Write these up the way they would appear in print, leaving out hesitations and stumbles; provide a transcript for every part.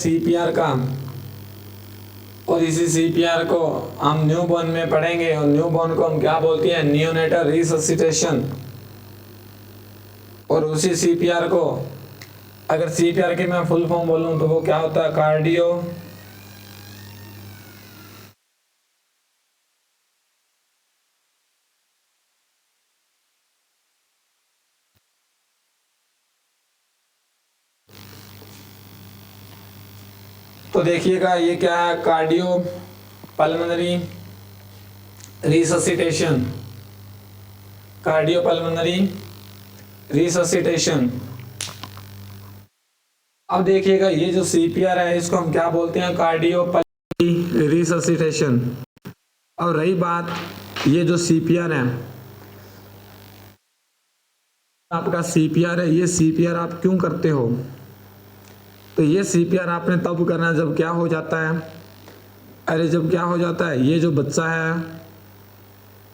CPR का, और इसी सीपीआर को हम न्यूबॉर्न में पढ़ेंगे। और न्यूबॉर्न को हम क्या बोलते हैं? Neonatal resuscitation. और उसी सीपीआर को अगर सीपीआर की मैं फुल फॉर्म बोलूं तो वो क्या होता है? कार्डियो तो देखिएगा ये क्या है? Cardio pulmonary resuscitation. Cardio pulmonary resuscitation. अब देखिएगा ये जो सीपीआर है इसको हम क्या बोलते हैं? Cardio pulmonary resuscitation. और रही बात ये जो सीपीआर है, आपका सीपीआर है, ये सीपीआर आप क्यों करते हो? तो ये सीपीआर आपने तब करना है जब क्या हो जाता है? अरे जब क्या हो जाता है, ये जो बच्चा है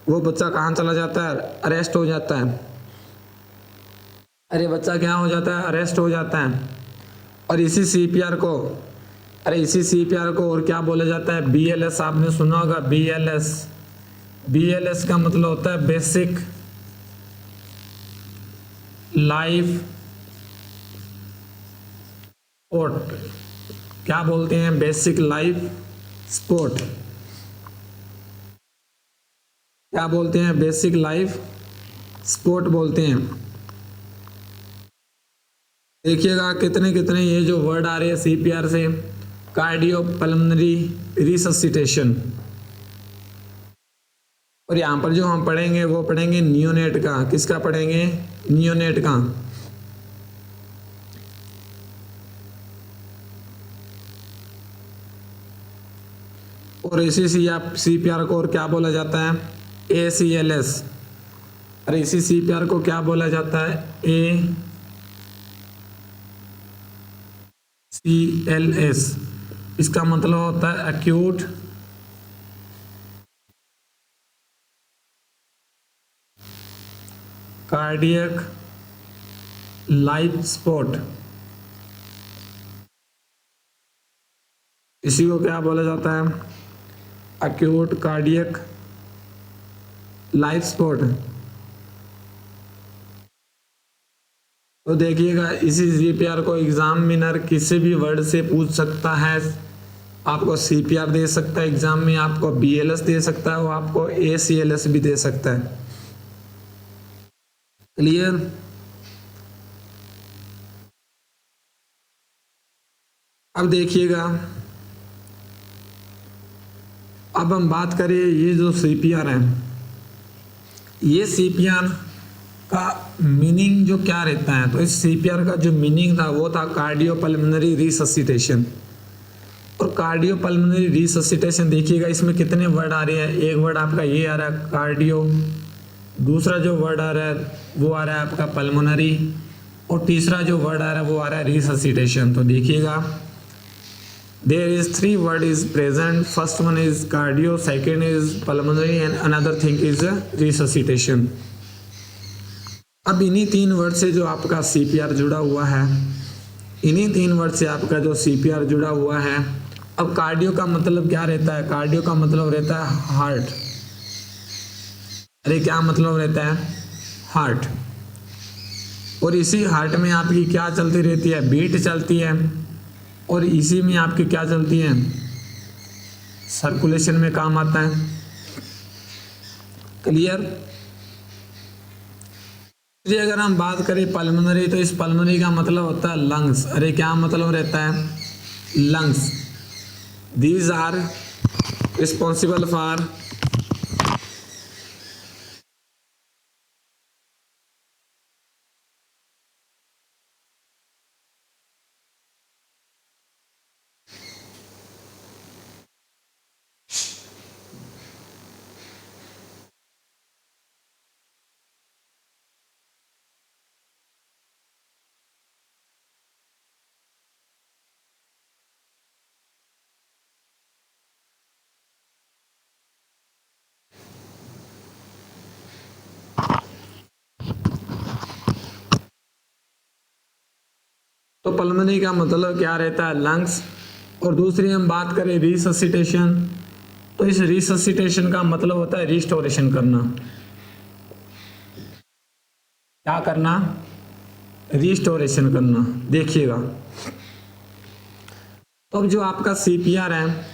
वो बच्चा कहाँ चला जाता है? अरेस्ट हो जाता है। अरे बच्चा क्या हो जाता है? अरेस्ट हो जाता है। और इसी सीपीआर को, अरे इसी सीपीआर को और क्या बोला जाता है? बीएलएस। आपने सुना होगा बीएलएस। बीएलएस का मतलब होता है बेसिक लाइफ सपोर्ट। क्या बोलते हैं? Basic life support. क्या बोलते हैं? बेसिक लाइफ सपोर्ट बोलते हैं। देखिएगा कितने कितने ये जो वर्ड आ रहे हैं सीपीआर से। Cardio pulmonary resuscitation. और यहाँ पर जो हम पढ़ेंगे वो पढ़ेंगे नियोनेट का। किसका पढ़ेंगे? नियोनेट का। और इसी सीपीआर को और क्या बोला जाता है? ACLS। और इसी सीपीआर को क्या बोला जाता है? ACLS। इसका मतलब होता है एक्यूट कार्डियक लाइफ सपोर्ट। इसी को क्या बोला जाता है? Acute cardiac life support. तो देखिएगा इसी सीपीआर को एग्जामिनर किसी भी वर्ड से पूछ सकता है। आपको सीपीआर दे सकता है एग्जाम में, आपको बीएलएस दे सकता है, वो आपको ACLS भी दे सकता है। क्लियर? अब देखिएगा, अब हम बात करें ये जो सीपीआर है, ये सीपीआर का मीनिंग जो क्या रहता है? तो इस सीपीआर का जो मीनिंग था वो था कार्डियो पल्मोनरी रिससिटेशन। और कार्डियो पल्मोनरी रिससिटेशन देखिएगा इसमें कितने वर्ड आ रहे हैं। एक वर्ड आपका ये आ रहा है कार्डियो, दूसरा जो वर्ड आ रहा है वो आ रहा है आपका पल्मोनरी, और तीसरा जो वर्ड आ रहा है वो आ रहा है रिससिटेशन। तो देखिएगा there is 3 word is present. First one is cardio, second is pulmonary, and another thing is resuscitation. अब इन्हीं 3 वर्ड से जो आपका सीपीआर जुड़ा हुआ है, इन्हीं 3 वर्ड से आपका जो सीपीआर जुड़ा हुआ है। अब कार्डियो का मतलब क्या रहता है? कार्डियो का मतलब रहता है हार्ट। अरे क्या मतलब रहता है? हार्ट। और इसी हार्ट में आपकी क्या चलती रहती है? बीट चलती है। और इसी में आपकी क्या चलती है? सर्कुलेशन में काम आता है। क्लियर? जी अगर हम बात करें पल्मोनरी, तो इस पल्मोनरी का मतलब होता है लंग्स। अरे क्या मतलब रहता है? Lungs. These are responsible for तो पल्मोनरी का मतलब क्या रहता है? लंग्स। और दूसरी हम बात करें रिससिटेशन, तो इस रिससिटेशन का मतलब होता है रिस्टोरेशन करना। क्या करना? रिस्टोरेशन करना। देखिएगा, तो अब जो आपका सीपीआर है,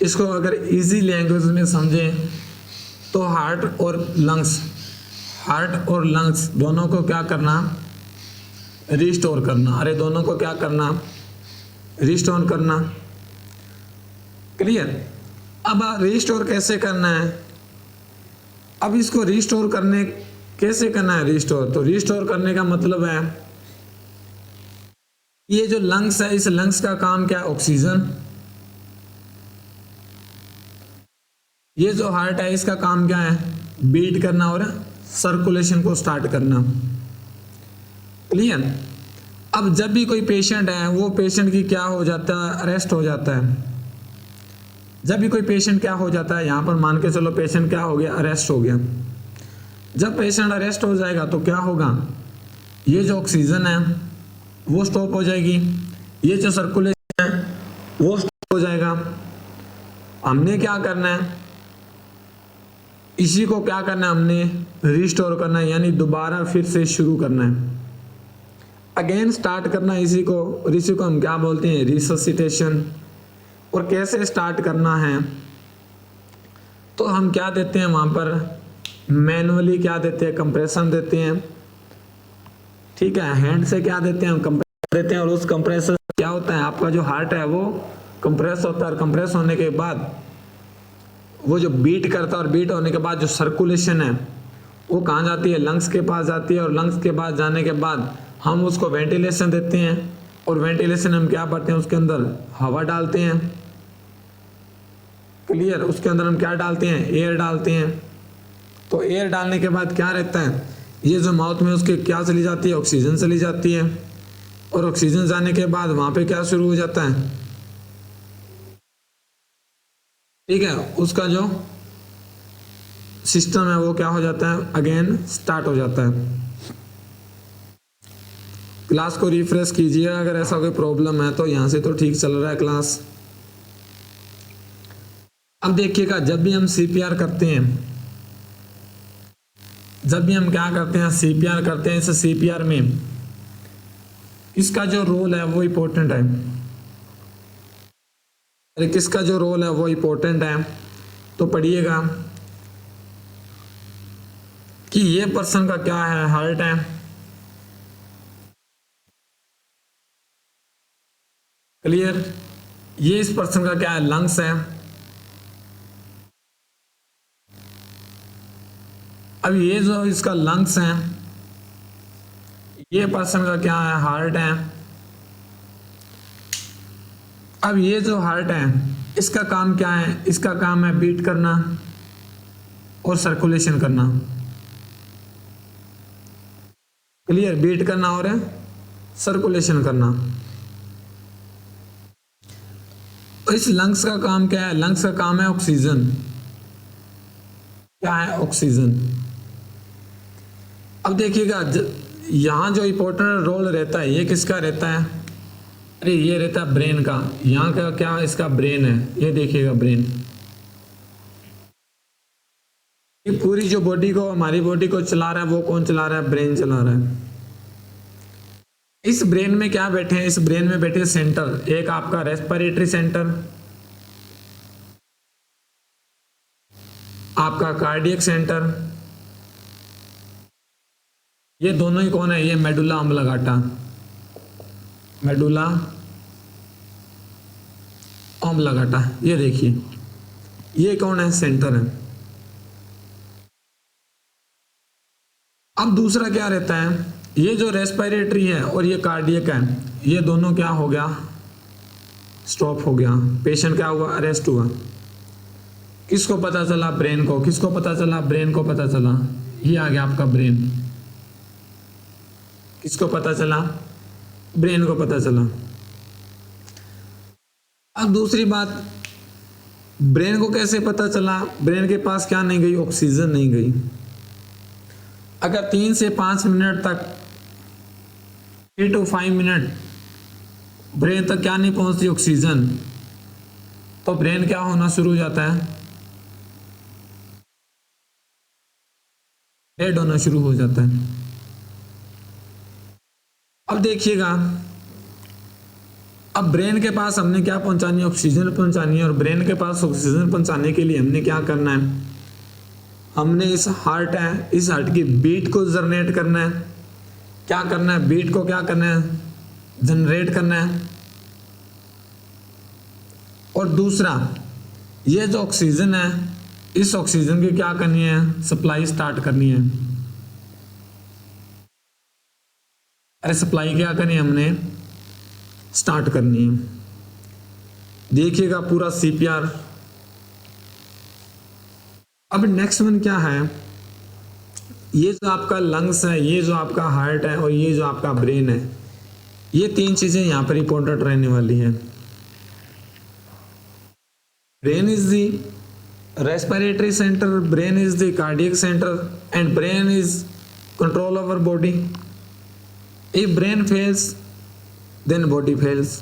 इसको अगर इजी लैंग्वेज में समझें तो हार्ट और लंग्स दोनों को क्या करना? रिस्टोर करना। अरे दोनों को क्या करना? रिस्टोर करना। क्लियर? अब रिस्टोर कैसे करना है? अब इसको रिस्टोर करने कैसे करना है? रिस्टोर, तो रिस्टोर करने का मतलब है ये जो लंग्स है, इस लंग्स का काम क्या है? ऑक्सीजन। ये जो हार्ट है, इसका काम क्या है? बीट करना और सर्कुलेशन को स्टार्ट करना। क्लियर? अब जब भी कोई पेशेंट है, वो पेशेंट की क्या हो जाता है? अरेस्ट हो जाता है। जब भी कोई पेशेंट क्या हो जाता है, यहां पर मान के चलो पेशेंट क्या हो गया? अरेस्ट हो गया। जब पेशेंट अरेस्ट हो जाएगा तो क्या होगा? ये जो ऑक्सीजन है वो स्टॉप हो जाएगी, ये जो सर्कुलेशन है वो स्टॉप हो जाएगा। हमने क्या करना है? इसी को क्या करना है? हमने रिस्टोर करना है, यानी दोबारा फिर से शुरू करना है, अगेन स्टार्ट करना है इसी को। और इसी को हम क्या बोलते हैं? रिससिटेशन। और कैसे स्टार्ट करना है? तो हम क्या देते हैं वहां पर? मैनुअली क्या देते हैं? कंप्रेशन देते हैं। ठीक है, हैंड से क्या देते हैं? हम कंप्रेस देते हैं। और उस कंप्रेसर क्या होता है? आपका जो हार्ट है वो कंप्रेस होता है, और कंप्रेस होने के बाद वो जो बीट करता है, और बीट होने के बाद जो सर्कुलेशन है वो कहाँ जाती है? लंग्स के पास जाती है। और लंग्स के पास जाने के बाद हम उसको वेंटिलेशन देते हैं। और वेंटिलेशन हम क्या करते हैं? उसके अंदर हवा डालते हैं। क्लियर? उसके अंदर हम क्या डालते हैं? एयर डालते हैं। तो एयर डालने के बाद क्या रहता है? ये जो माउथ में उसके क्या चली जाती है? ऑक्सीजन चली जाती है। और ऑक्सीजन जाने के बाद वहां पे क्या शुरू हो जाता है? ठीक है, उसका जो सिस्टम है वो क्या हो जाता है? अगेन स्टार्ट हो जाता है। क्लास को रिफ्रेश कीजिए अगर ऐसा कोई प्रॉब्लम है तो। यहां से तो ठीक चल रहा है क्लास। अब देखिएगा, जब भी हम सीपीआर करते हैं, जब भी हम क्या करते हैं? सीपीआर करते हैं। इस सीपीआर में इसका जो रोल है वो इंपॉर्टेंट है। अरे किसका जो रोल है वो इंपॉर्टेंट है, तो पढ़िएगा कि ये पर्सन का क्या है? हार्ट है। क्लियर? ये इस पर्सन का क्या है? लंग्स है। अब ये जो इसका लंग्स है, ये पर्सन का क्या है? हार्ट है। अब ये जो हार्ट है, इसका काम क्या है? इसका काम है बीट करना और सर्कुलेशन करना। क्लियर? बीट करना और सर्कुलेशन करना। तो इस लंग्स का काम क्या है? लंग्स का काम है ऑक्सीजन। क्या है? ऑक्सीजन। अब देखिएगा, यहां जो इंपॉर्टेंट रोल रहता है ये किसका रहता है? अरे ये रहता है ब्रेन का। यहाँ का क्या? इसका ब्रेन है। ये देखिएगा ब्रेन, ये पूरी जो बॉडी को, हमारी बॉडी को चला रहा है वो कौन चला रहा है? ब्रेन चला रहा है। इस ब्रेन में क्या बैठे हैं? इस ब्रेन में बैठे सेंटर, एक आपका रेस्पिरेटरी सेंटर, आपका कार्डियक सेंटर। ये दोनों ही कौन है? ये मेडुला ऑब्लिंगेटा, मेडुला ऑब्लिंगेटा। ये देखिए, ये कौन है? सेंटर है। अब दूसरा क्या रहता है? ये जो रेस्पिरेटरी है और ये कार्डियक है, ये दोनों क्या हो गया? स्टॉप हो गया। पेशेंट क्या हुआ? अरेस्ट हुआ। किसको पता चला? ब्रेन को। किसको पता चला? ब्रेन को पता चला। ये आ गया आपका ब्रेन। किसको पता चला? ब्रेन को पता चला। अब दूसरी बात, ब्रेन को कैसे पता चला? ब्रेन के पास क्या नहीं गई? ऑक्सीजन नहीं गई। अगर 3 से 5 मिनट तक, 3 to 5 मिनट ब्रेन तक क्या नहीं पहुंचती? ऑक्सीजन, तो ब्रेन क्या होना शुरू हो जाता है, डेड होना शुरू हो जाता है। अब देखिएगा, अब ब्रेन के पास हमने क्या पहुंचानी है, ऑक्सीजन पहुंचानी है, और ब्रेन के पास ऑक्सीजन पहुंचाने के लिए हमने क्या करना है, हमने इस हार्ट है, इस हार्ट की बीट को जनरेट करना है। क्या करना है, बीट को क्या करना है, जनरेट करना है। और दूसरा, ये जो ऑक्सीजन है, इस ऑक्सीजन की क्या करनी है, सप्लाई स्टार्ट करनी है। अरे सप्लाई क्या करनी है, हमने स्टार्ट करनी है। देखिएगा पूरा सीपीआर। अब नेक्स्ट वन क्या है, ये जो आपका लंग्स है, ये जो आपका हार्ट है, और ये जो आपका ब्रेन है, ये तीन चीजें यहां पर इंपॉर्टेंट रहने वाली है। Brain is the respiratory centre, brain is the cardiac centre, and brain is control over body. If brain fails then body fails.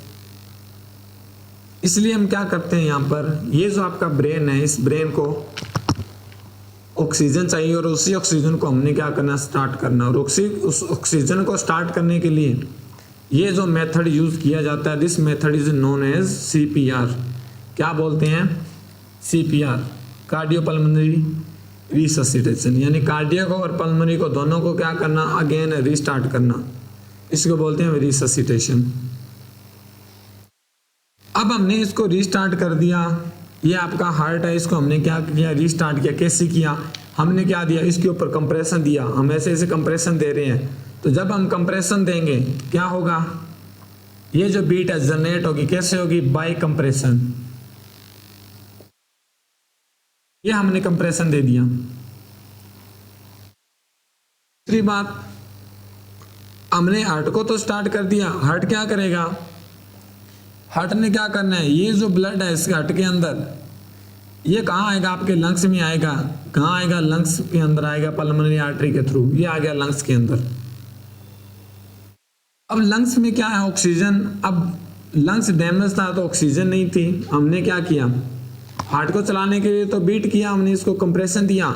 इसलिए हम क्या करते हैं, यहां पर ये जो आपका ब्रेन है, इस ब्रेन को ऑक्सीजन चाहिए, और उसी ऑक्सीजन को हमने क्या करना, स्टार्ट करना। और उस ऑक्सीजन को स्टार्ट करने के लिए ये जो मेथड यूज किया जाता है, this method is known as CPR. क्या बोलते हैं, सीपीआर, कार्डियोपल्मोनरी रिससिटेशन, यानी कार्डियक और पल्मोनरी को दोनों को क्या करना, अगेन रिस्टार्ट करना, इसको बोलते हैं रिससिटेशन। अब हमने इसको रिस्टार्ट कर दिया, ये आपका हार्ट है, इसको हमने क्या किया, रिस्टार्ट किया। कैसे किया, हमने क्या दिया, इसके ऊपर कंप्रेशन दिया। हम ऐसे ऐसे कंप्रेशन दे रहे हैं, तो जब हम कंप्रेशन देंगे क्या होगा, ये जो बीट है जनरेट होगी। कैसे होगी, बाय कंप्रेशन। ये हमने कंप्रेशन दे दिया। दूसरी बात, हमने हार्ट को तो स्टार्ट कर दिया। हार्ट क्या करेगा, हार्ट ने क्या करना है, ये जो ब्लड है इसके हार्ट के अंदर, ये कहाँ आएगा, आपके लंग्स में आएगा। कहाँ आएगा, लंग्स के अंदर आएगा, पल्मोनरी आर्टरी के थ्रू। ये आ गया लंग्स के अंदर। अब लंग्स में क्या है, ऑक्सीजन। अब लंग्स डैमेज था तो ऑक्सीजन नहीं थी, हमने क्या किया, हार्ट को चलाने के लिए तो बीट किया हमने, इसको कंप्रेशन दिया।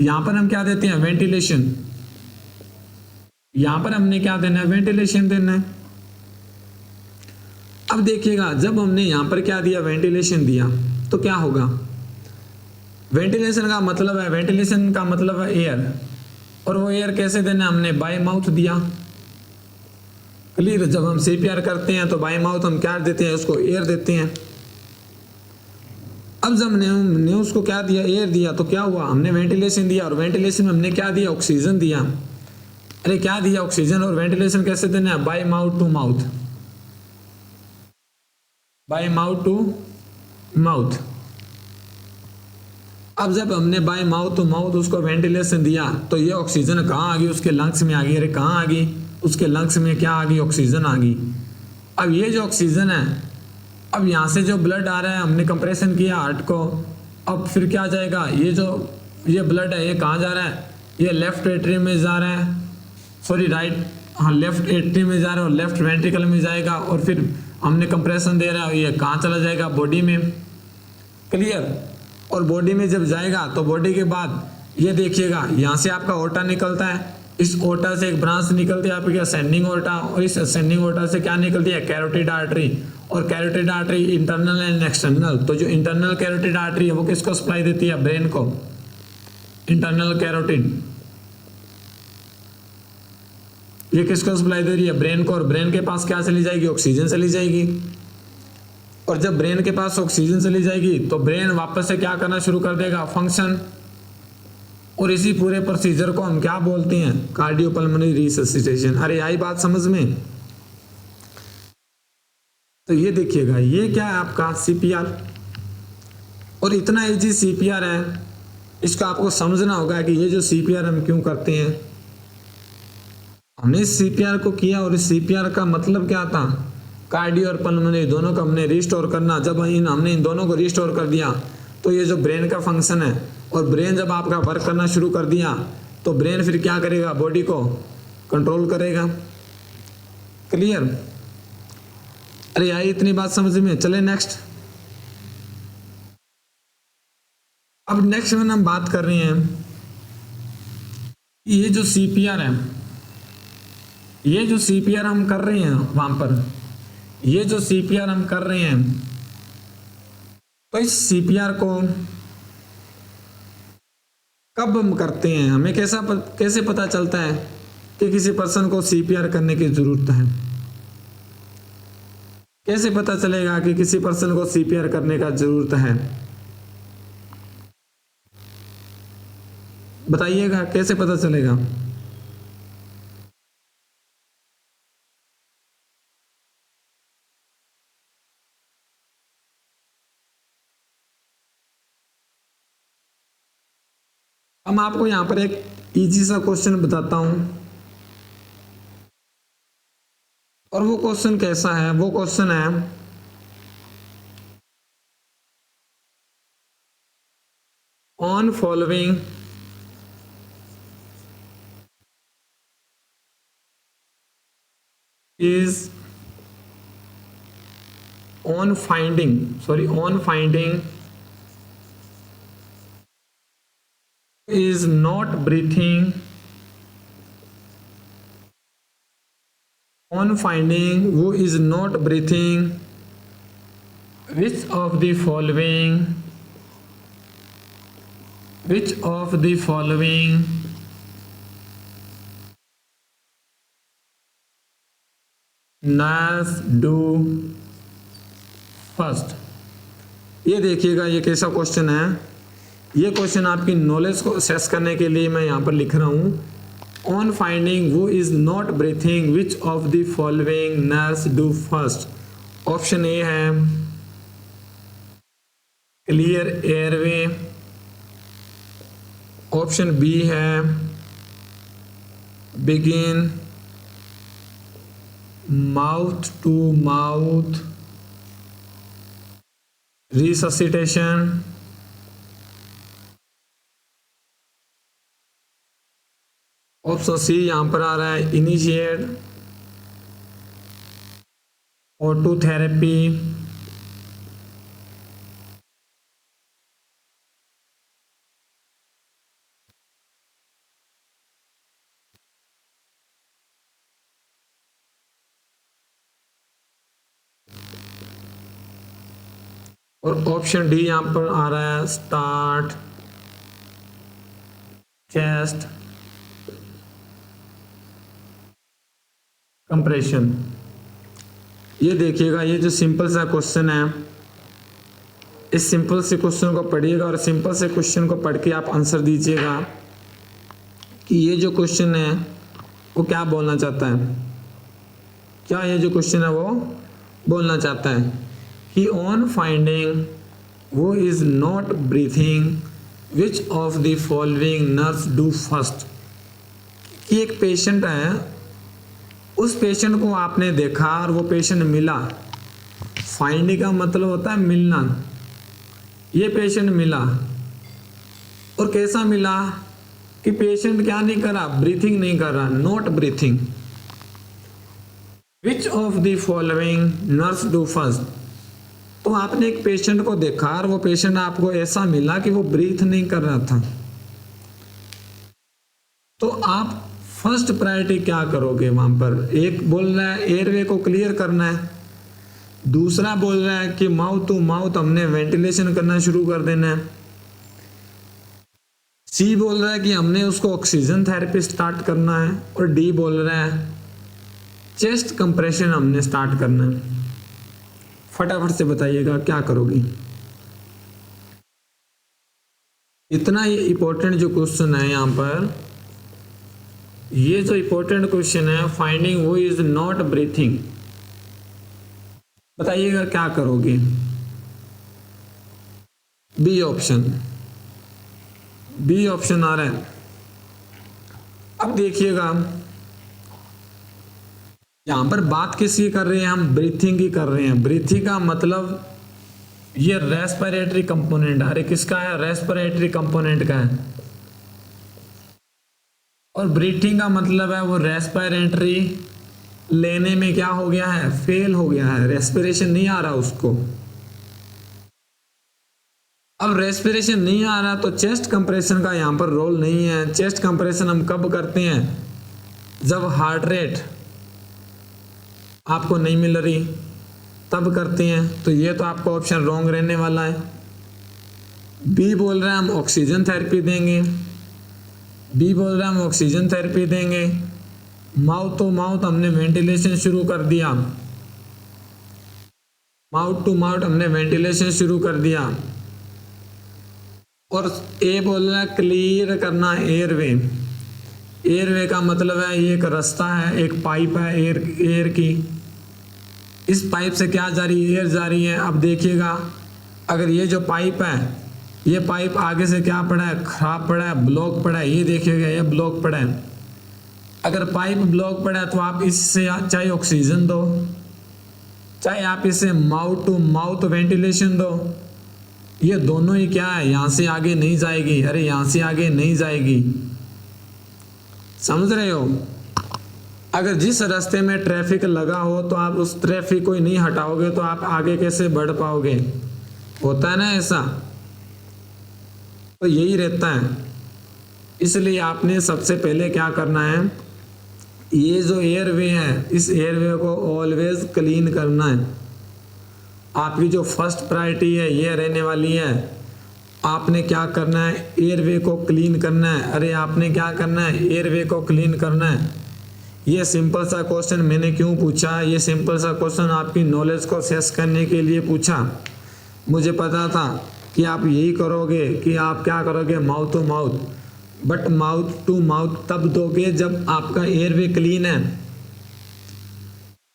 यहां पर हम क्या देते हैं, वेंटिलेशन। यहां पर हमने क्या देना है, वेंटिलेशन देना है। अब देखिएगा, जब हमने यहां पर क्या दिया, वेंटिलेशन दिया, तो क्या होगा, वेंटिलेशन का मतलब है, वेंटिलेशन का मतलब है एयर। और वो एयर कैसे देना, हमने बाय माउथ दिया। क्लियर, जब हम सीपीआर करते हैं तो बाय माउथ हम क्या देते हैं, उसको एयर देते हैं। अब जब हमने उसको क्या दिया, एयर दिया, तो क्या हुआ, हमने वेंटिलेशन दिया। और वेंटिलेशन में हमने क्या दिया, ऑक्सीजन दिया। अरे क्या दिया, ऑक्सीजन। और वेंटिलेशन कैसे देना है, by mouth to mouth, by mouth to mouth. अब जब हमने बाय माउथ टू माउथ उसको वेंटिलेशन दिया, तो ये ऑक्सीजन कहाँ आ गई, उसके लंग्स में आ गई। अरे कहाँ आ गई, उसके लंग्स में क्या आ गई, ऑक्सीजन आ गई। अब ये जो ऑक्सीजन है, अब यहाँ से जो ब्लड आ रहा है, हमने कंप्रेशन किया हार्ट को, अब फिर क्या जाएगा, ये ब्लड है, ये कहाँ जा रहा है, ये लेफ्ट एट्रियम में जा रहा है, सॉरी राइट, हाँ लेफ्ट एट्रियम में जा रहा है, और लेफ्ट वेंट्रिकल में जाएगा। और फिर हमने कंप्रेशन दे रहा है, ये कहाँ चला जाएगा, बॉडी में। क्लियर, और बॉडी में जब जाएगा तो बॉडी के बाद ये देखिएगा, यहाँ से आपका ओटा निकलता है, इस ओटा से एक ब्रांच निकलती है आपकी असेंडिंग ओटा, और इस असेंडिंग ओटा से क्या निकलती है, कैरोटिड आर्टरी। और carotid artery internal and external. तो जो इंटरनल कैरोटिड आर्टरी है वो किसको सप्लाई देती है, ब्रेन को, इंटरनल कैरोटिड। ये किसको सप्लाई दे रही है, ब्रेन को। और ब्रेन के पास क्या चली जाएगी, ऑक्सीजन चली जाएगी। और जब ब्रेन के पास ऑक्सीजन चली जाएगी तो ब्रेन वापस से क्या करना शुरू कर देगा, फंक्शन। और इसी पूरे प्रोसीजर को हम क्या बोलते हैं, कार्डियोपल्मोनरी रिससिटेशन। अरे आई बात समझ में। तो ये देखिएगा, ये क्या है आपका सीपीआर, और इतना इजी सीपीआर है, इसको आपको समझना होगा कि ये जो सीपीआर हम क्यों करते हैं। हमने इस सीपीआर को किया, और इस सीपीआर का मतलब क्या था, कार्डियो और पल्मोनरी दोनों को हमने रिस्टोर करना। जब हमने इन दोनों को रिस्टोर कर दिया तो ये जो ब्रेन का फंक्शन है, और ब्रेन जब आपका वर्क करना शुरू कर दिया तो ब्रेन फिर क्या करेगा, बॉडी को कंट्रोल करेगा। क्लियर, अरे आई इतनी बात समझ में। चले नेक्स्ट। अब नेक्स्ट में हम बात कर रहे हैं ये जो सीपीआर है, ये जो सीपीआर हम कर रहे हैं वहां पर, ये जो सीपीआर हम कर रहे हैं, तो इस सीपीआर को कब हम करते हैं, हमें कैसे पता चलता है कि किसी पर्सन को सीपीआर करने की जरूरत है? कैसे पता चलेगा कि किसी पर्सन को सीपीआर करने का जरूरत है? बताइएगा कैसे पता चलेगा? हम आपको यहां पर एक इजी सा क्वेश्चन बताता हूं, और वो क्वेश्चन कैसा है? वो क्वेश्चन है on following is on finding is not breathing, on finding who is not breathing, which of the following nurse do first? ये देखिएगा ये कैसा क्वेश्चन है। ये क्वेश्चन आपकी नॉलेज को असेस करने के लिए मैं यहाँ पर लिख रहा हूँ। On finding who is not breathing which of the following nurse do first? Option A है क्लियर एयरवे, ऑप्शन बी है begin mouth to mouth resuscitation, option C यहां पर आ रहा है इनिशिएट ऑटो थेरेपी, और ऑप्शन डी यहां पर आ रहा है स्टार्ट चेस्ट कंप्रेशन। ये देखिएगा ये जो सिंपल सा क्वेश्चन है, इस सिंपल से क्वेश्चन को पढ़िएगा और सिंपल से क्वेश्चन को पढ़ के आप आंसर दीजिएगा कि ये जो क्वेश्चन है वो क्या बोलना चाहता है। क्या ये जो क्वेश्चन है वो बोलना चाहता है कि ऑन फाइंडिंग वो is not breathing which of the following nurse do first? कि एक पेशेंट है, उस पेशेंट को आपने देखा और वो पेशेंट मिला। फाइंडिंग का मतलब होता है मिलना। ये पेशेंट मिला और कैसा मिला कि पेशेंट क्या नहीं कर रहा, ब्रीथिंग नहीं कर रहा, not breathing. Which of the following nurse do first? तो आपने एक पेशेंट को देखा और वो पेशेंट आपको ऐसा मिला कि वो ब्रीथ नहीं कर रहा था, तो आप फर्स्ट प्रायोरिटी क्या करोगे? वहां पर एक बोल रहा है एयरवे को क्लियर करना है, दूसरा बोल रहा है कि माउथ टू माउथ हमने वेंटिलेशन करना शुरू कर देना है, सी बोल रहा है कि हमने उसको ऑक्सीजन थेरेपी स्टार्ट करना है, और डी बोल रहा है चेस्ट कंप्रेशन हमने स्टार्ट करना है। फटाफट से बताइएगा क्या करोगी। इतना ही इंपॉर्टेंट जो क्वेश्चन है यहाँ पर, ये जो इंपॉर्टेंट क्वेश्चन है finding who is not breathing, बताइएगा क्या करोगे। बी ऑप्शन आ रहा है। अब देखिएगा यहां पर बात किसकी कर रहे हैं, हम ब्रीथिंग की कर रहे हैं। ब्रीथिंग का मतलब ये रेस्पिरेटरी कंपोनेंट, अरे किसका है, रेस्पिरेटरी कंपोनेंट का है, और ब्रीथिंग का मतलब है वो रेस्पिरेटरी लेने में क्या हो गया है, फेल हो गया है, रेस्पिरेशन नहीं आ रहा उसको। अब रेस्पिरेशन नहीं आ रहा तो चेस्ट कंप्रेशन का यहाँ पर रोल नहीं है। चेस्ट कंप्रेशन हम कब करते हैं? जब हार्ट रेट आपको नहीं मिल रही तब करते हैं। तो ये तो आपका ऑप्शन रॉन्ग रहने वाला है। बी बोल रहे हैं हम ऑक्सीजन थेरेपी देंगे। बी बोल रहे हैं हम ऑक्सीजन थेरेपी देंगे। माउथ टू माउथ हमने वेंटिलेशन शुरू कर दिया। माउथ टू माउथ हमने वेंटिलेशन शुरू कर दिया। और ए बोल रहा है क्लियर करना एयरवे। एयरवे का मतलब है ये एक रास्ता है, एक पाइप है एयर की। इस पाइप से क्या जा रही है? एयर जा रही है। अब देखिएगा, अगर ये जो पाइप है, ये पाइप आगे से क्या पड़ा है? खराब पड़ा है, ब्लॉक पड़ा है। ये देखिएगा, ये ब्लॉक पड़ा है। अगर पाइप ब्लॉक पड़ा है तो आप इससे चाहे ऑक्सीजन दो, चाहे आप इसे माउथ टू माउथ वेंटिलेशन दो, ये दोनों ही क्या है? यहाँ से आगे नहीं जाएगी। अरे यहाँ से आगे नहीं जाएगी, समझ रहे हो? अगर जिस रास्ते में ट्रैफिक लगा हो तो आप उस ट्रैफिक को ही नहीं हटाओगे तो आप आगे कैसे बढ़ पाओगे? होता है ना ऐसा। तो यही रहता है। इसलिए आपने सबसे पहले क्या करना है, ये जो एयरवे है, इस एयरवे को ऑलवेज क्लीन करना है। आपकी जो फर्स्ट प्रायोरिटी है ये रहने वाली है। आपने क्या करना है? एयरवे को क्लीन करना है। अरे आपने क्या करना है? एयरवे को क्लीन करना है। ये सिंपल सा क्वेश्चन मैंने क्यों पूछा? ये सिंपल सा क्वेश्चन आपकी नॉलेज को असेस करने के लिए पूछा। मुझे पता था कि आप यही करोगे, कि आप क्या करोगे? Mouth to mouth. But mouth to mouth तब दोगे जब आपका एयरवे क्लीन है।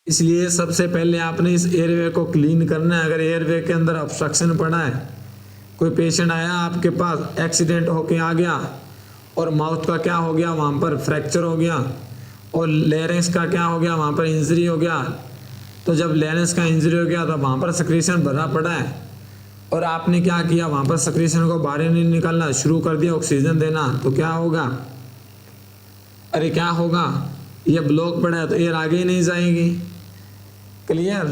इसलिए सबसे पहले आपने इस एयरवे को क्लीन करना है। अगर एयरवे के अंदर ऑब्स्ट्रक्शन पड़ा है, कोई पेशेंट आया आपके पास, एक्सीडेंट होके आ गया और माउथ का क्या हो गया? वहाँ पर फ्रैक्चर हो गया। और लेरेंस का क्या हो गया? वहाँ पर इंजरी हो गया। तो जब लेरेंस का इंजरी हो गया तो वहाँ पर सिक्रीशन भरा पड़ा है और आपने क्या किया? वहाँ पर सिक्रीशन को बाहर नहीं निकालना शुरू कर दिया, ऑक्सीजन देना। तो क्या होगा? अरे क्या होगा? ये ब्लॉक पड़ा है तो एयर आगे ही नहीं जाएगी। क्लियर?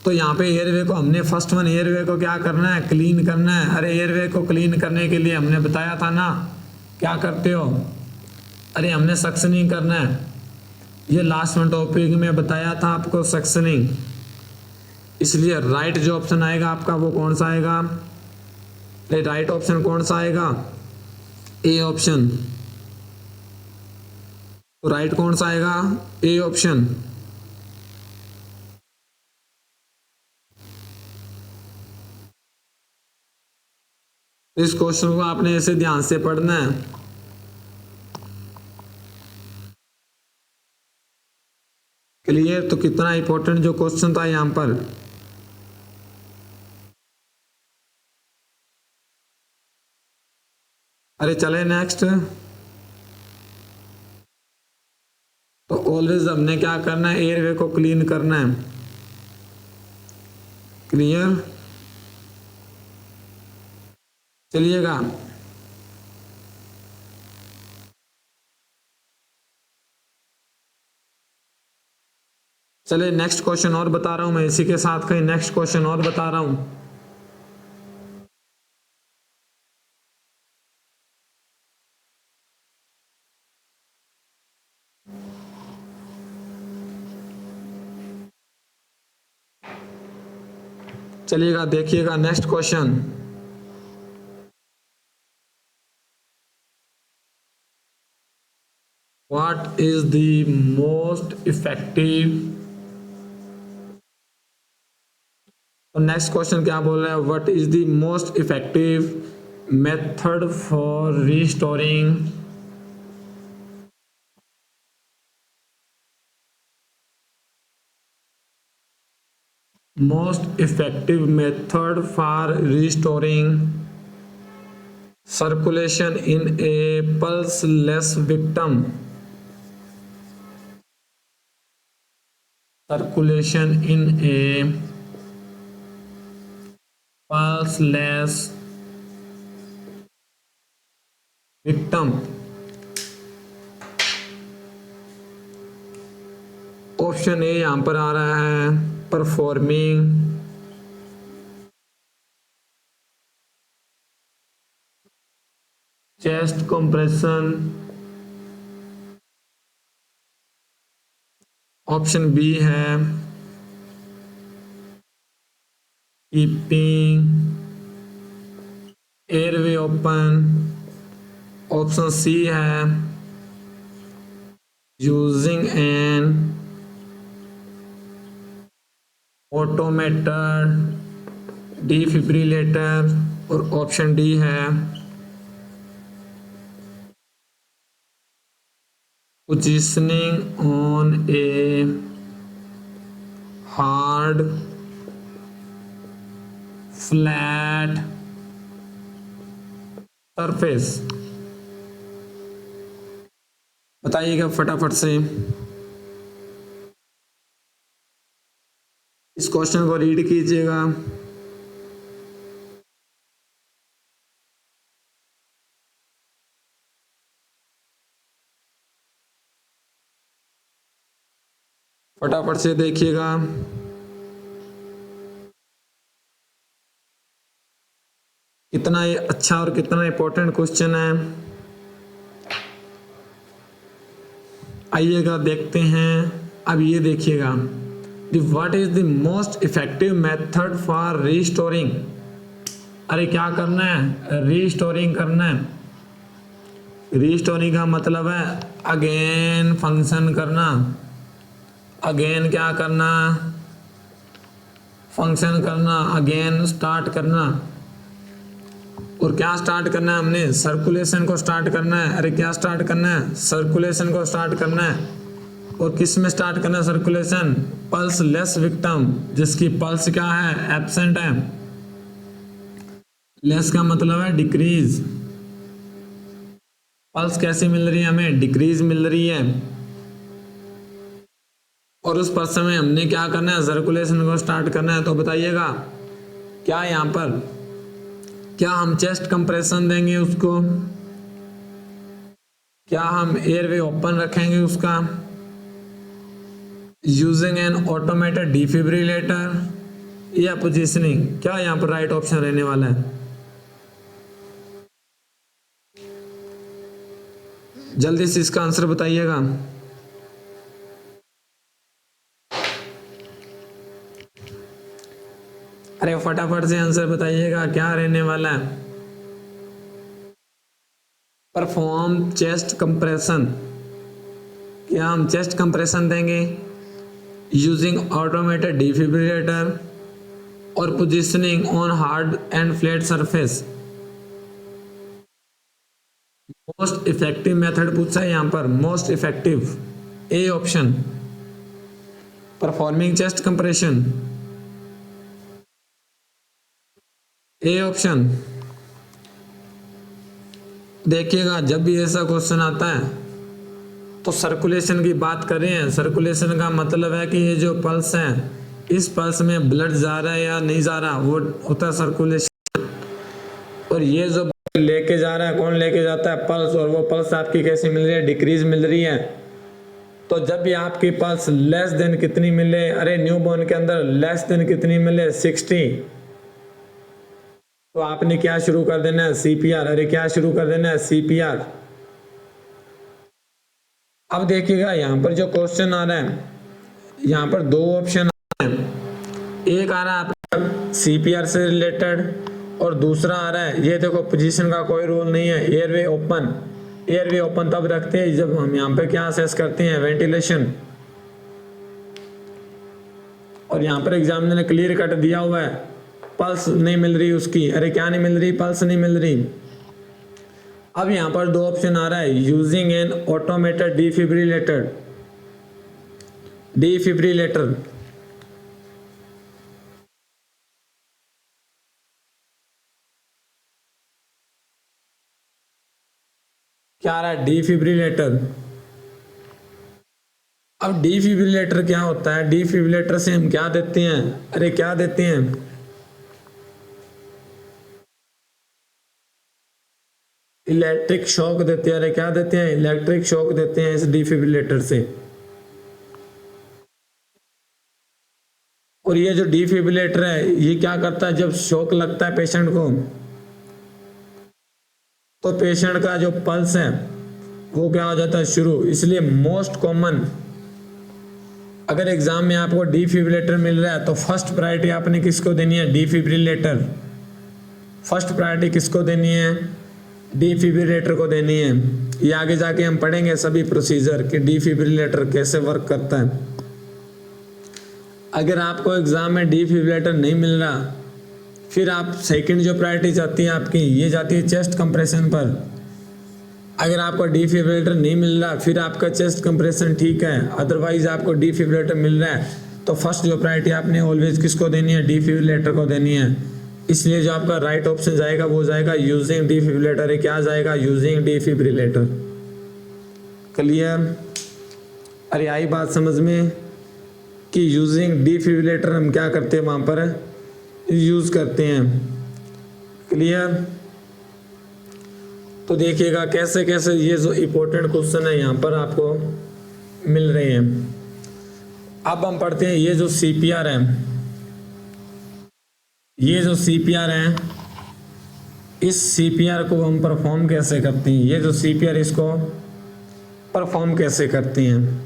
तो यहाँ पे एयरवे को हमने फर्स्ट वन एयरवे को क्या करना है? क्लीन करना है। अरे एयरवे को क्लीन करने के लिए हमने बताया था ना, क्या करते हो? अरे हमने सक्शनिंग करना है। ये लास्ट वन टॉपिक में बताया था आपको, सक्शनिंग। इसलिए राइट जो ऑप्शन आएगा आपका वो कौन सा आएगा? राइट ऑप्शन कौन सा आएगा? A option. तो राइट कौन सा आएगा? A option. इस क्वेश्चन को आपने ऐसे ध्यान से पढ़ना है। क्लियर? तो कितना इंपॉर्टेंट जो क्वेश्चन था यहाँ पर। अरे चले नेक्स्ट। तो ऑलवेज हमने क्या करना है? एयरवे को क्लीन करना है। क्लियर? चलिएगा, चले नेक्स्ट क्वेश्चन और बता रहा हूं मैं, इसी के साथ कहीं नेक्स्ट क्वेश्चन और बता रहा हूं। चलिएगा, देखिएगा next question. What is the most effective. तो नेक्स्ट क्वेश्चन क्या बोल रहा है? What is the most effective method for restoring most effective method for restoring circulation in a pulseless victim? Circulation in a pulseless victim. Option A यहां पर आ रहा है, performing chest compression. Option B है keeping airway open. Option C है using an automated defibrillator. और option D है positioning on a hard flat surface. बताइएगा फटाफट से। इस क्वेश्चन को रीड कीजिएगा। फटाफट से देखिएगा। कितना ये अच्छा और कितना इंपॉर्टेंट क्वेश्चन है। आइएगा देखते हैं। अब ये देखिएगा, what is the most effective method for restoring. अरे क्या करना है, रीस्टोरिंग करना है। रीस्टोरिंग का मतलब है अगेन फंक्शन करना। अगेन क्या करना, फंक्शन करना, अगेन स्टार्ट करना। और क्या स्टार्ट करना है हमने, सर्कुलेशन को स्टार्ट करना है। अरे क्या स्टार्ट करना है, सर्कुलेशन को स्टार्ट करना है। और किस में स्टार्ट करना है सर्कुलेशन, पल्स लेस विक्टिम, जिसकी पल्स क्या है, एब्सेंट है। लेस का मतलब है डिक्रीज। पल्स कैसी मिल रही है हमें, डिक्रीज मिल रही है। और उस पर्सन में हमने क्या करना है, सर्कुलेशन को स्टार्ट करना है। तो बताइएगा क्या यहाँ पर, क्या हम चेस्ट कंप्रेशन देंगे उसको, क्या हम एयरवे ओपन रखेंगे उसका, यूजिंग एन ऑटोमेटेड डिफिब्रिलेटर या पोजीशनिंग। क्या यहाँ पर राइट ऑप्शन रहने वाला है। जल्दी से इसका आंसर बताइएगा। अरे फटाफट से आंसर बताइएगा क्या रहने वाला है। परफॉर्म चेस्ट कंप्रेशन, क्या हम चेस्ट कंप्रेशन देंगे यूजिंग ऑटोमेटेड डिफिब्रिलेटर और positioning on hard and flat surface. Most effective method पूछा है यहाँ पर, most effective A option, performing chest compression A option. देखिएगा जब भी ऐसा क्वेश्चन आता है तो सर्कुलेशन की बात कर रहे हैं। सर्कुलेशन का मतलब है कि ये जो पल्स है, इस पल्स में ब्लड जा रहा है या नहीं जा रहा, वो होता है सर्कुलेशन। और ये जो लेके जा रहा है, कौन लेके जाता है, पल्स। और वो पल्स आपकी कैसी मिल रही है, डिक्रीज मिल रही है। तो जब भी आपकी पल्स लेस देन कितनी मिले, अरे न्यूबॉर्न के अंदर लेस देन कितनी मिले, 60, तो आपने क्या शुरू कर देना है, सीपीआर। अरे क्या शुरू कर देना है, सीपीआर। अब देखिएगा यहाँ पर जो क्वेश्चन आ रहा है, यहाँ पर दो ऑप्शन आ रहे हैं। एक आ रहा है आपका सीपीआर से रिलेटेड और दूसरा आ रहा है, ये देखो पोजीशन का कोई रूल नहीं है, एयरवे ओपन। एयरवे ओपन तब रखते हैं जब हम यहाँ पे क्या असेस करते हैं, वेंटिलेशन। और यहाँ पर एग्जामिनर ने क्लियर कट दिया हुआ है, पल्स नहीं मिल रही उसकी। अरे क्या नहीं मिल रही, पल्स नहीं मिल रही। अब यहाँ पर दो ऑप्शन आ रहा है, using an automated defibrillator. Defibrillator क्या आ रहा है, डिफिब्रिलेटर। अब डिफिब्रिलेटर क्या होता है, डिफिब्रिलेटर से हम क्या देते हैं, अरे क्या देते हैं, इलेक्ट्रिक शॉक देते हैं। अरे क्या देते हैं, इलेक्ट्रिक शॉक देते हैं इस डिफिब्रिलेटर से। और ये जो डिफिब्रिलेटर है, ये क्या करता है, जब शॉक लगता है पेशेंट को तो पेशेंट का जो पल्स है वो क्या हो जाता है, शुरू। इसलिए मोस्ट कॉमन, अगर एग्जाम में आपको डिफिब्रिलेटर मिल रहा है तो फर्स्ट प्रायोरिटी आपने किसको देनी है, डिफिब्रिलेटर। फर्स्ट प्रायोरिटी किसको देनी है, डिफिब्रिलेटर को देनी है। ये आगे जाके हम पढ़ेंगे सभी प्रोसीजर कि डिफिब्रिलेटर कैसे वर्क करता है। अगर आपको एग्जाम में डिफिब्रिलेटर नहीं मिल रहा, फिर आप सेकंड जो प्रायोरिटी जाती है आपकी, ये जाती है चेस्ट कंप्रेशन पर। अगर आपको डिफिब्रिलेटर नहीं मिल रहा, फिर आपका चेस्ट कंप्रेशन ठीक है, अदरवाइज आपको डिफिब्रिलेटर मिल रहा है, तो फर्स्ट जो प्रायोरिटी आपने ऑलवेज किसको देनी है, डिफिब्रिलेटर को देनी है। इसलिए जो आपका राइट ऑप्शन जाएगा वो जाएगा यूजिंग डिफिब्रिलेटर है। क्या जाएगा, यूजिंग डिफिब्रिलेटर। क्लियर? अरे आई बात समझ में कि यूजिंग डिफिब्रिलेटर हम क्या करते हैं, वहाँ पर यूज करते हैं। क्लियर? तो देखिएगा कैसे कैसे ये जो इम्पोर्टेंट क्वेश्चन है यहाँ पर आपको मिल रहे हैं। अब हम पढ़ते हैं ये जो सीपीआर है, ये जो सीपीआर है, इस सीपीआर को हम परफॉर्म कैसे करते हैं, ये जो सीपीआर इसको परफॉर्म कैसे करते हैं।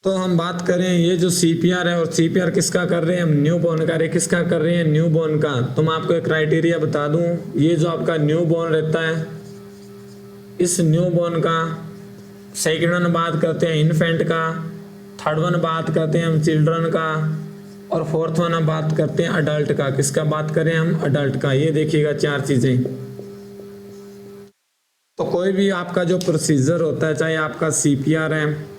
तो हम बात करें ये जो सीपीआर है, और सीपीआर किसका कर रहे हैं हम, न्यूबॉर्न का। किसका कर रहे हैं, न्यूबॉर्न का। तो मैं आपको एक क्राइटेरिया बता दूं, ये जो आपका न्यूबॉर्न रहता है, इस न्यूबॉर्न का सेकेंड वन बात करते हैं इन्फेंट का, थर्ड वन बात करते हैं हम चिल्ड्रन का, और फोर्थ वन हम बात करते हैं अडल्ट का। किसका बात करें हम, अडल्ट का। ये देखिएगा चार चीजें। तो कोई भी आपका जो प्रोसीजर होता है, चाहे आपका सीपीआर है,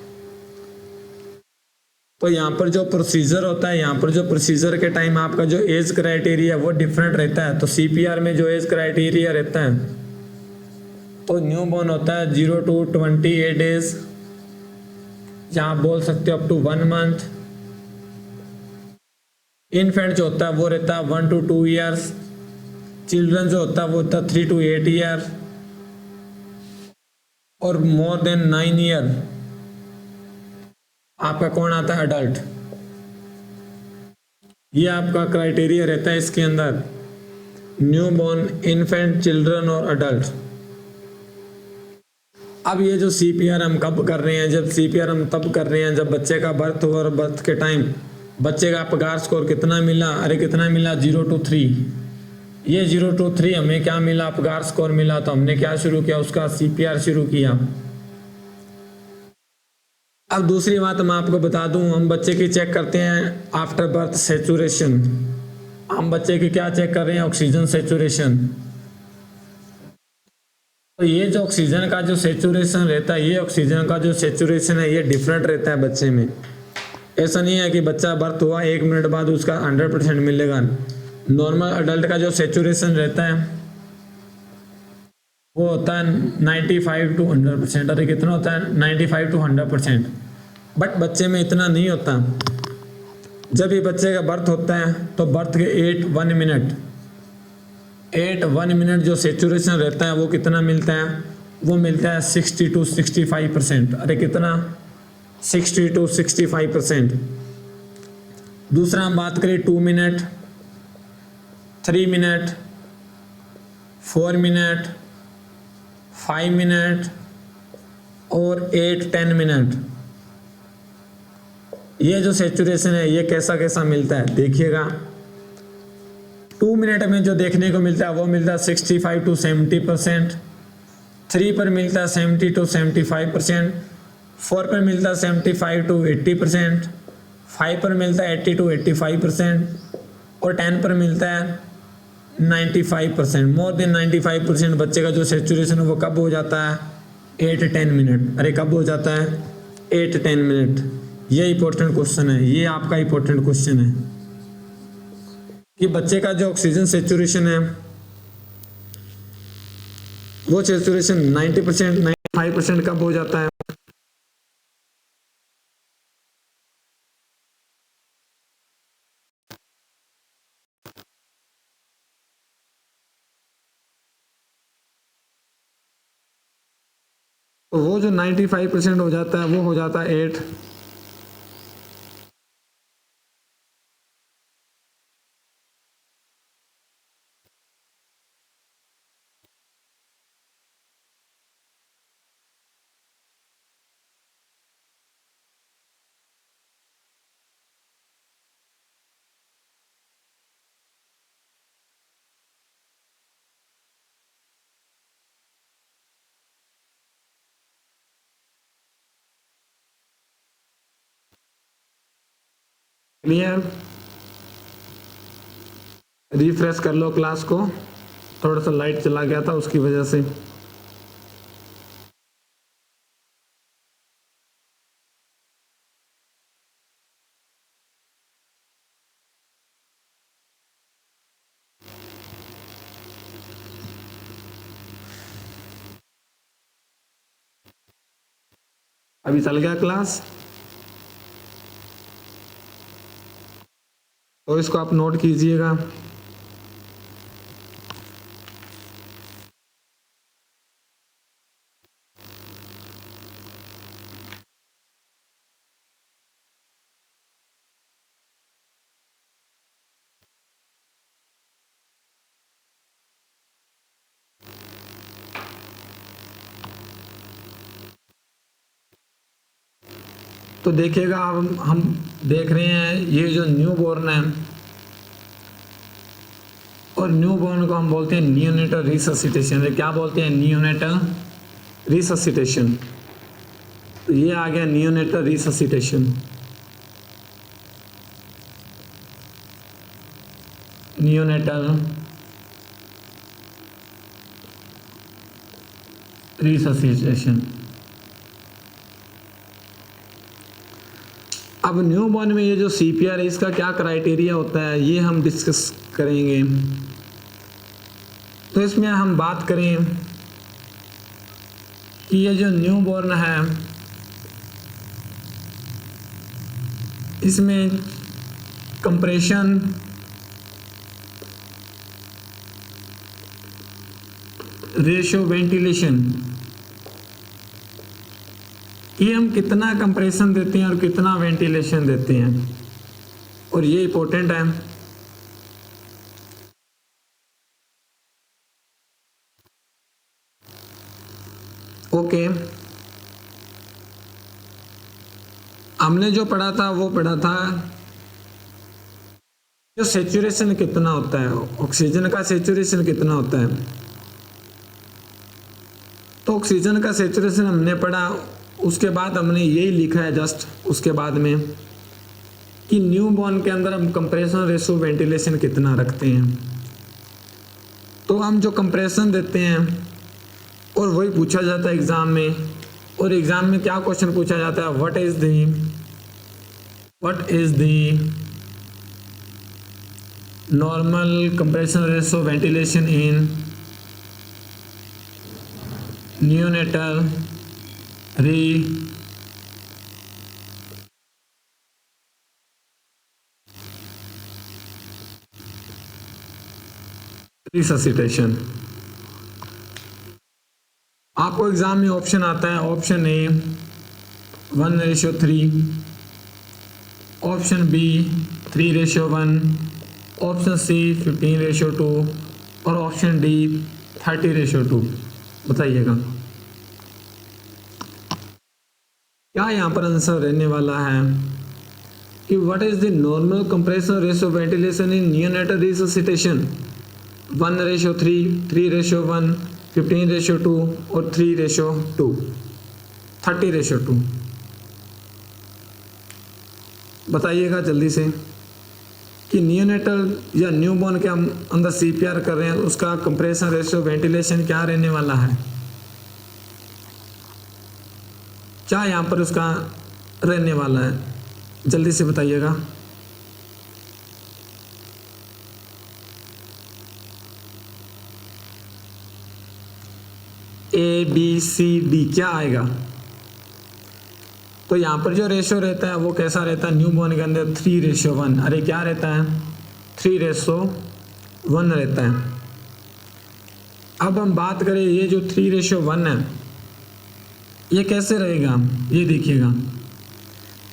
तो यहाँ पर जो प्रोसीजर होता है, यहाँ पर जो प्रोसीजर के टाइम आपका जो एज क्राइटेरिया वो डिफरेंट रहता है। तो सीपीआर में जो एज क्राइटेरिया रहता है, तो न्यूबॉर्न होता है 0 to 28 डेज, या आप बोल सकते हो अप टू 1 मंथ। इन्फेंट जो होता है वो रहता है 1 to 2 ईयर्स। चिल्ड्रन जो होता है वो होता है 3 to 8 ईयर, और मोर देन 9 ईयर आपका कौन आता है, अडल्ट। ये आपका क्राइटेरिया रहता है इसके अंदर, न्यूबॉर्न, इन्फेंट, चिल्ड्रन और अडल्ट। अब ये जो सीपीआर हम कब कर रहे हैं, जब सीपीआर हम तब कर रहे हैं जब बच्चे का बर्थ हुआ, और बर्थ के टाइम बच्चे का पगार स्कोर कितना मिला, अरे कितना मिला, 0 to 3। ये 0 to 3 हमें क्या मिला, पगार स्कोर मिला, तो हमने क्या शुरू किया, उसका सीपीआर शुरू किया। अब दूसरी बात मैं आपको बता दूं, हम बच्चे की चेक करते हैं आफ्टर बर्थ सेचुरेशन। हम बच्चे की क्या चेक कर रहे हैं, ऑक्सीजन सेचुरेशन। तो ये जो ऑक्सीजन का जो सेचुरेशन रहता है, ये ऑक्सीजन का जो सेचुरेशन है ये डिफरेंट रहता है बच्चे में। ऐसा नहीं है कि बच्चा बर्थ हुआ 1 मिनट बाद उसका 100% मिलेगा। नॉर्मल अडल्ट का जो सेचुरेशन रहता है वो होता है 95 to 100%। अरे कितना होता है, 95 to 100%। बट बच्चे में इतना नहीं होता। जब ये बच्चे का बर्थ होता है तो बर्थ के 1 मिनट जो सेचुरेशन रहता है वो कितना मिलता है, वो मिलता है 60 to 65%। अरे कितना, 60 to 65%। दूसरा हम बात करें 2 मिनट, 3 मिनट, 4 मिनट, 5 मिनट और 8-10 मिनट। ये जो सेचुरेशन है ये कैसा कैसा मिलता है देखिएगा। 2 मिनट में जो देखने को मिलता है वो मिलता है 65 to 70%। 3 पर मिलता है 70 to 75%। 4 पर मिलता है 75 to 80%। 5 पर मिलता है 80 to 85%। और 10 पर मिलता है 95%। मोर देन 95% बच्चे का जो सेचुरेशन है वो कब हो जाता है, 8-10 मिनट। अरे कब हो जाता है, 8-10 मिनट। ये इंपॉर्टेंट क्वेश्चन है, ये आपका इंपॉर्टेंट क्वेश्चन है कि बच्चे का जो ऑक्सीजन सेचुरेशन है वो सेचुरेशन 90%, 95% कब हो जाता है। तो वो जो 95% हो जाता है वो हो जाता है 8। क्लियर? रिफ्रेश कर लो क्लास को, थोड़ा सा लाइट चला गया था उसकी वजह से। अभी चल गया क्लास, तो इसको आप नोट कीजिएगा। तो देखिएगा, हम देख रहे हैं ये जो न्यू बॉर्न है, और न्यू बॉर्न को हम बोलते हैं नियोनेटल रिससिटेशन। क्या बोलते हैं? Neonatal resuscitation. तो ये आ गया नियोनेटल रिससिटेशन। Neonatal resuscitation. अब न्यू बॉर्न में ये जो सीपीआर है, इसका क्या क्राइटेरिया होता है, ये हम डिस्कस करेंगे। तो इसमें हम बात करें कि ये जो न्यू बॉर्न है, इसमें कंप्रेशन, रेशियो, वेंटिलेशन, ये हम कितना कंप्रेशन देते हैं और कितना वेंटिलेशन देते हैं, और ये इंपॉर्टेंट है। ओके, हमने जो पढ़ा था वो पढ़ा था जो सेचुरेशन कितना होता है, ऑक्सीजन का सेचुरेशन कितना होता है। तो ऑक्सीजन का सेचुरेशन हमने पढ़ा, उसके बाद हमने यही लिखा है जस्ट उसके बाद में कि न्यू बॉर्न के अंदर हम कंप्रेशन, रेशो, वेंटिलेशन कितना रखते हैं। तो हम जो कंप्रेशन देते हैं और वही पूछा जाता है एग्जाम में, और एग्जाम में क्या क्वेश्चन पूछा जाता है, what is the normal compression ratio ventilation in neonatal resuscitation. आपको एग्जाम में ऑप्शन आता है, option A 1:3, option B 3:1, option C 15:2 और ऑप्शन डी 30:2। बताइएगा क्या यहाँ पर आंसर रहने वाला है कि what is the normal compression ratio ventilation in neonatal resuscitation? 1:3, 3:1, 15:2 और 3:2, 30:2। बताइएगा जल्दी से कि नियोनेटल या न्यूबॉर्न के हम अंदर सीपीआर कर रहे हैं, उसका कंप्रेशन रेशो, वेंटिलेशन क्या रहने वाला है, क्या यहाँ पर उसका रहने वाला है, जल्दी से बताइएगा। ए बी सी डी क्या आएगा? तो यहाँ पर जो रेशो रहता है वो कैसा रहता है न्यूबॉर्न के अंदर? 3:1। अरे क्या रहता है? 3:1 रहता है। अब हम बात करें ये जो 3:1 है ये कैसे रहेगा, ये देखिएगा।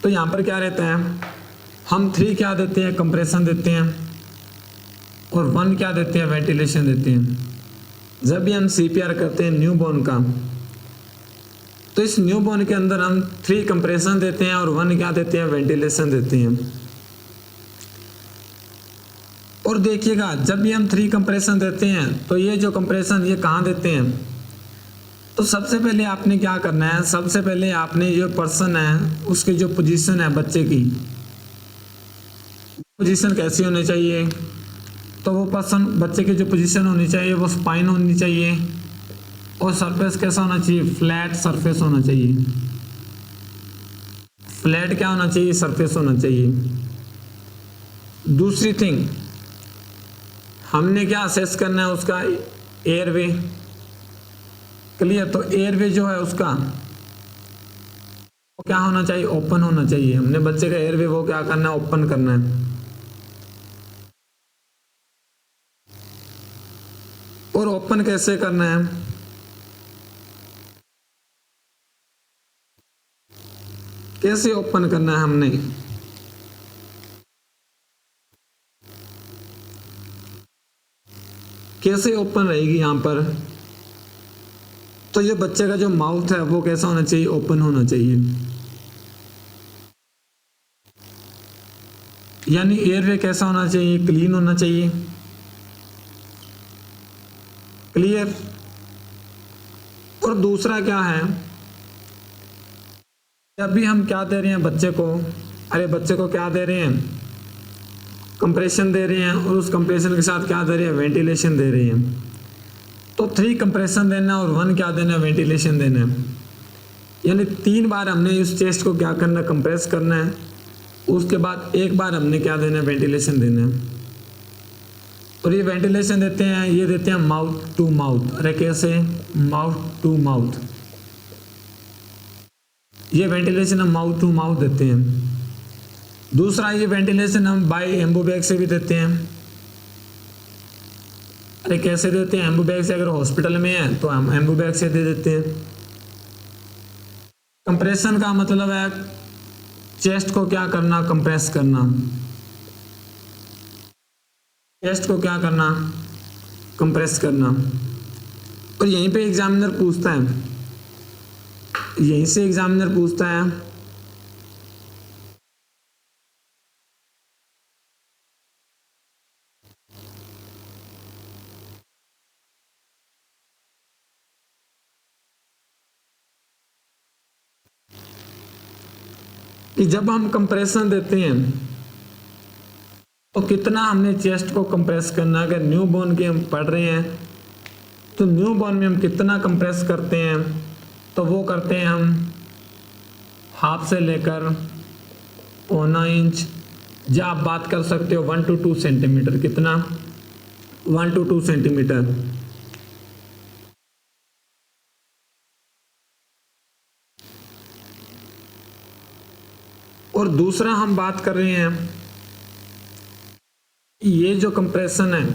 तो यहाँ पर क्या रहता है, हम 3 क्या देते हैं, कंप्रेशन देते हैं, और 1 क्या देते हैं, वेंटिलेशन देते हैं। जब भी हम सीपीआर करते हैं न्यूबॉर्न का, तो इस न्यूबॉर्न के अंदर हम 3 कंप्रेशन देते हैं और 1 क्या देते हैं, वेंटिलेशन देते हैं। और देखिएगा जब भी हम 3 कंप्रेशन देते हैं तो ये जो कंप्रेशन ये कहाँ देते हैं, तो सबसे पहले आपने क्या करना है, सबसे पहले आपने जो पर्सन है उसकी जो पोजीशन है बच्चे की, पोजीशन कैसी होनी चाहिए, तो वो पर्सन बच्चे की जो पोजीशन होनी चाहिए वो स्पाइन होनी चाहिए, और सरफेस कैसा होना चाहिए, फ्लैट सरफेस होना चाहिए। फ्लैट क्या होना चाहिए, सरफेस होना चाहिए। दूसरी थिंग, हमने क्या असेस करना है उसका, एयरवे। क्लियर, तो एयरवे जो है उसका वो क्या होना चाहिए, ओपन होना चाहिए। हमने बच्चे का एयरवे वो क्या करना है, ओपन करना है। और ओपन कैसे करना है, कैसे ओपन करना है हमने, कैसे ओपन रहेगी यहां पर, तो ये बच्चे का जो माउथ है वो कैसा होना चाहिए, ओपन होना चाहिए। यानी एयरवे कैसा होना चाहिए, क्लीन होना चाहिए। क्लियर। और दूसरा क्या है, जब भी हम क्या दे रहे हैं बच्चे को, अरे बच्चे को क्या दे रहे हैं, कंप्रेशन दे रहे हैं, और उस कंप्रेशन के साथ क्या दे रहे हैं, वेंटिलेशन दे रहे हैं। तो 3 कंप्रेशन देना और 1 क्या देना है, वेंटिलेशन देना है। यानी 3 बार हमने इस चेस्ट को क्या करना है, कंप्रेस करना है, उसके बाद 1 बार हमने क्या देना है, वेंटिलेशन देना है। और ये वेंटिलेशन देते हैं, ये देते हैं माउथ टू माउथ। अरे कैसे, माउथ टू माउथ, ये वेंटिलेशन हम माउथ टू माउथ देते हैं। दूसरा, ये वेंटिलेशन हम बाय एम्बू बैग से भी देते हैं। अरे कैसे देते हैं, एम्बू बैग से, अगर हॉस्पिटल में है तो हम एम्बू बैग से दे देते हैं। कंप्रेशन का मतलब है चेस्ट को क्या करना, कंप्रेस करना। चेस्ट को क्या करना, कंप्रेस करना। और यहीं पे एग्जामिनर पूछता है, यहीं से एग्जामिनर पूछता है कि जब हम कंप्रेशन देते हैं तो कितना हमने चेस्ट को कंप्रेस करना। अगर न्यू बॉर्न की हम पढ़ रहे हैं तो न्यू बॉर्न में हम कितना कंप्रेस करते हैं, तो वो करते हैं हम हाफ से लेकर 1.25 इंच, या आप बात कर सकते हो 1 to 2 सेंटीमीटर। कितना, 1 to 2 सेंटीमीटर। और दूसरा हम बात कर रहे हैं, ये जो कंप्रेशन है,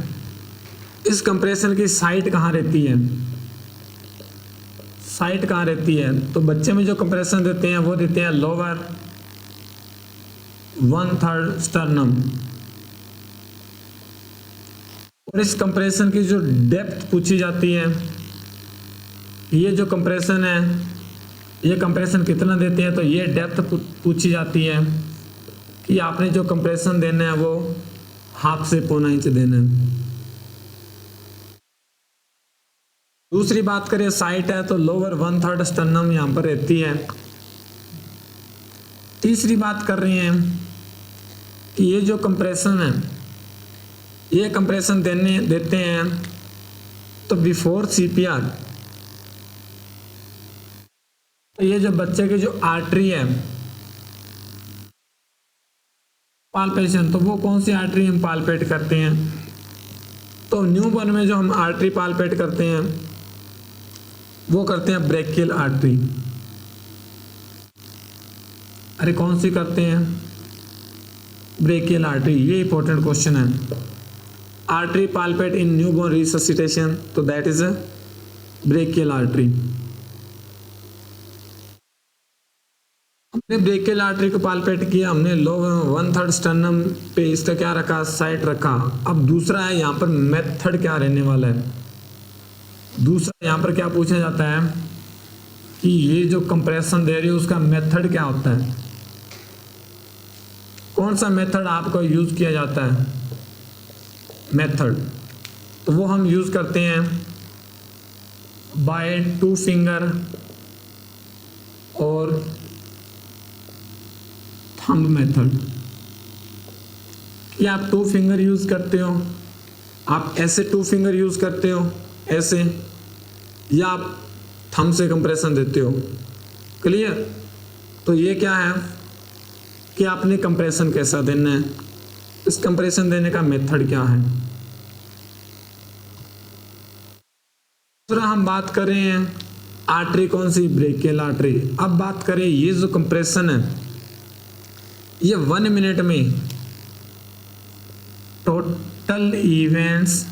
इस कंप्रेशन की साइट कहाँ रहती है, साइट कहाँ रहती है। तो बच्चे में जो कंप्रेशन देते हैं वो देते हैं लोअर 1/3 स्टर्नम। और इस कंप्रेशन की जो डेप्थ पूछी जाती है, ये जो कंप्रेशन है, ये कंप्रेशन कितना देते हैं, तो ये डेप्थ पूछी जाती है कि आपने जो कंप्रेशन देना है वो हाफ से 1.25 इंच देना है। दूसरी बात करें साइट है, तो लोअर 1/3 स्टर्नम यहां पर रहती है। तीसरी बात कर रहे हैं कि ये जो कंप्रेशन है, ये कंप्रेशन देते हैं तो बिफोर सीपीआर, तो ये जो बच्चे की जो आर्टरी है पाल्पेशन, तो वो कौन सी आर्टरी हम पाल्पेट करते हैं, तो न्यूबॉर्न में जो हम आर्टरी पाल्पेट करते हैं वो करते हैं ब्रेकियल आर्टरी। अरे कौन सी करते हैं, ब्रेकियल आर्टरी। ये इंपॉर्टेंट क्वेश्चन है। Artery palpate in newborn resuscitation, तो that is a brachial artery. हमने ब्रेकियल आर्टरी को पाल्पेट किया, हमने लोअर 1/3 स्टर्नम पे इसका क्या रखा, साइट रखा। अब दूसरा है यहाँ पर मेथड क्या रहने वाला है। दूसरा यहाँ पर क्या पूछा जाता है कि ये जो कंप्रेशन दे रही है उसका मेथड क्या होता है, कौन सा मेथड आपको यूज किया जाता है, मेथड। तो वो हम यूज करते हैं बाय 2 फिंगर और थंब मेथड। या आप 2 फिंगर यूज़ करते हो, आप ऐसे 2 फिंगर यूज़ करते हो ऐसे, या आप थंब से कंप्रेशन देते हो। क्लियर? तो ये क्या है कि आपने कंप्रेशन कैसा देना है, इस कंप्रेशन देने का मेथड क्या है। दूसरा हम बात कर रहे हैं आर्टरी, कौन सी, ब्रेकियल आर्टरी। अब बात करें ये जो कंप्रेशन है ये 1 मिनट में total events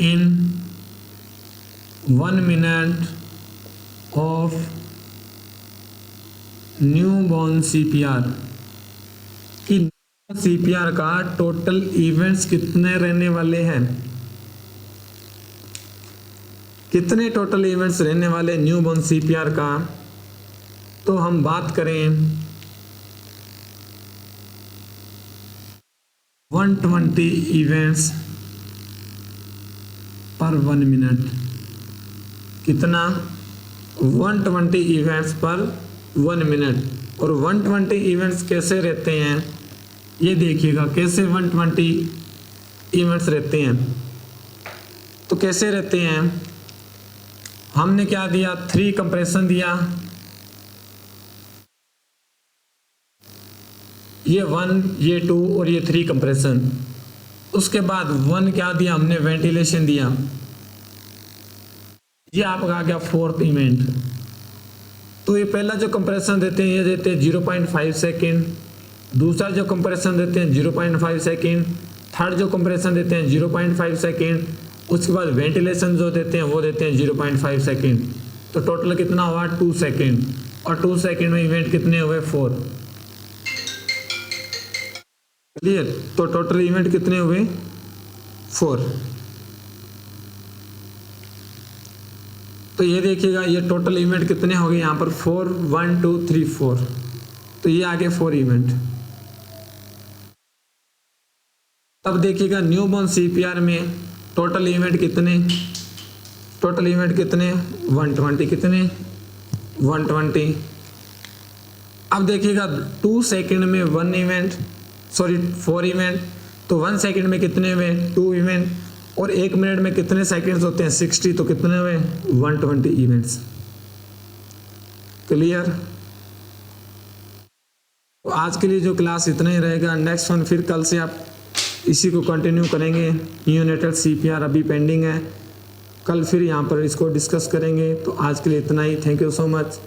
in 1 minute of newborn CPR कि सीपीआर का टोटल इवेंट्स कितने रहने वाले हैं, कितने टोटल इवेंट्स रहने वाले न्यूबॉर्न सीपीआर का। तो हम बात करें 120 इवेंट्स पर 1 मिनट। कितना? 120 इवेंट्स पर 1 मिनट। और 120 इवेंट्स कैसे रहते हैं ये देखिएगा, कैसे 120 इवेंट्स रहते हैं। तो कैसे रहते हैं, हमने क्या दिया, 3 कंप्रेशन दिया, ये 1, ये 2 और ये 3 कंप्रेशन। उसके बाद 1 क्या दिया हमने, वेंटिलेशन दिया। ये आपका आ गया 4th इवेंट। तो ये पहला जो कंप्रेशन देते हैं ये देते हैं 0.5 सेकेंड, दूसरा जो कंप्रेशन देते हैं 0.5 सेकेंड, थर्ड जो कंप्रेशन देते हैं 0.5 सेकेंड, उसके बाद वेंटिलेशन जो देते हैं वो देते हैं 0.5 सेकेंड। तो टोटल कितना हुआ, 2 सेकेंड। और 2 सेकेंड में इवेंट कितने हुए, 4। क्लियर? तो टोटल इवेंट कितने हुए, 4। तो ये देखिएगा ये टोटल इवेंट कितने हो गए यहाँ पर, 4, 1 2 3 4। तो ये आगे 4 इवेंट। तब देखिएगा न्यूबॉर्न सीपीआर में टोटल इवेंट कितने, टोटल इवेंट कितने, 120। कितने, 120। अब देखिएगा 2 सेकेंड में 1 इवेंट, सॉरी 4 इवेंट। तो 1 सेकेंड में कितने हुए, 2 इवेंट। और 1 मिनट में कितने सेकेंड्स होते हैं, 60। तो कितने हुए, 120 इवेंट्स। क्लियर? तो आज के लिए जो क्लास इतना ही रहेगा। नेक्स्ट वन फिर कल से आप इसी को कंटिन्यू करेंगे। न्यूनेटल सीपीआर अभी पेंडिंग है, कल फिर यहाँ पर इसको डिस्कस करेंगे। तो आज के लिए इतना ही। Thank you so much.